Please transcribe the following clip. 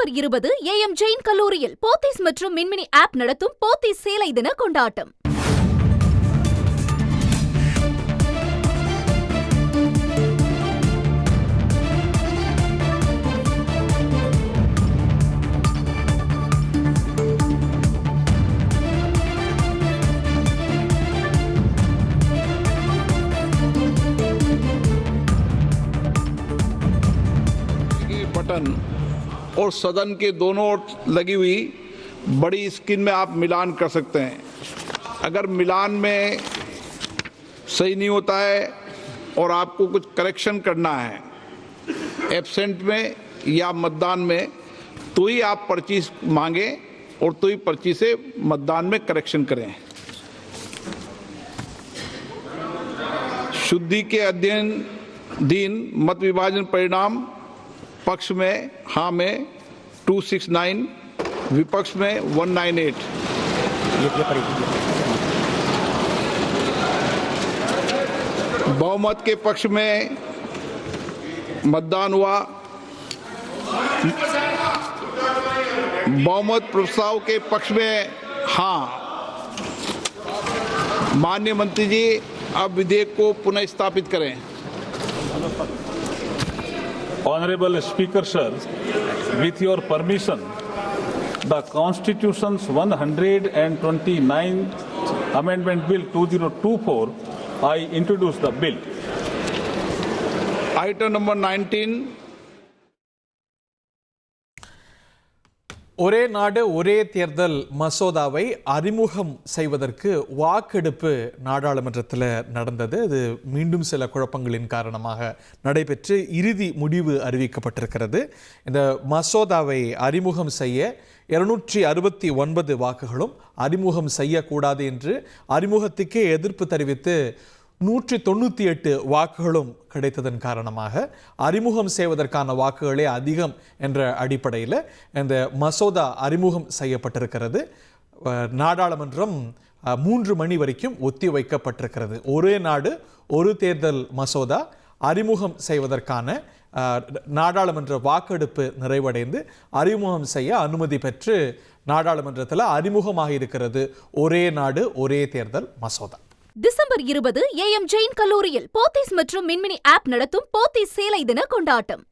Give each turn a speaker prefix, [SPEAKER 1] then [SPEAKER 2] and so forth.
[SPEAKER 1] December 20 AM Jain கல்லூரியில் போத்தீஸ் மற்றும் மின்மினி app நடத்தும் போத்தீஸ் சேலை தின கொண்டாட்டம்.
[SPEAKER 2] बटन और सदन के दोनों ओर लगी हुई बड़ी स्क्रीन में आप मिलान कर सकते हैं. अगर मिलान में सही नहीं होता है और आपको कुछ करेक्शन करना है एब्सेंट में या मतदान में, तो ही आप पर्ची मांगे और तो ही पर्ची से मतदान में करेक्शन करें. शुद्धि के अध्ययन मत विभाजन परिणाम पक्ष में हाँ में 269, विपक्ष में 198. बहुमत के पक्ष में मतदान हुआ. बहुमत प्रस्ताव के पक्ष में हाँ. माननीय मंत्री जी, अब विधेयक को पुनः स्थापित करें.
[SPEAKER 3] Honorable Speaker Sir, with your permission, the Constitution's 129th Amendment Bill 2024, I introduce the bill.
[SPEAKER 2] Item number 19.
[SPEAKER 4] ஒரே நாடு ஒரே தேர்தல் மசோதாவை அறிமுகம் செய்வதற்கு வாக்கெடுப்பு நாடாளுமன்றத்தில் நடந்தது. அது மீண்டும் சில குழப்பங்களின் காரணமாக நடைபெற்று இறுதி முடிவு அறிவிக்கப்பட்டிருக்கிறது. இந்த மசோதாவை அறிமுகம் செய்ய 269 வாக்குகளும் அறிமுகம் செய்யக்கூடாது என்று அறிமுகத்துக்கே எதிர்ப்பு தெரிவித்து 198 வாக்குகளும் கிடைத்ததன் காரணமாக அறிமுகம் செய்வதற்கான வாக்குகளே அதிகம் என்ற அடிப்படையில் இந்த மசோதா அறிமுகம் செய்யப்பட்டிருக்கிறது. நாடாளுமன்றம் 3 மணி வரைக்கும் ஒத்தி வைக்கப்பட்டிருக்கிறது. ஒரே நாடு ஒரு தேர்தல் மசோதா அறிமுகம் செய்வதற்கான நாடாளுமன்ற வாக்கெடுப்பு நிறைவடைந்து அறிமுகம் செய்ய அனுமதி பெற்று நாடாளுமன்றத்தில் அறிமுகமாக இருக்கிறது ஒரே நாடு ஒரே தேர்தல் மசோதா.
[SPEAKER 1] டிசம்பர் 20 AM ஜெயின் கல்லூரியில் போத்தீஸ் மற்றும் மின்மினி ஆப் நடத்தும் போத்தீஸ் சேலை தின கொண்டாட்டம்.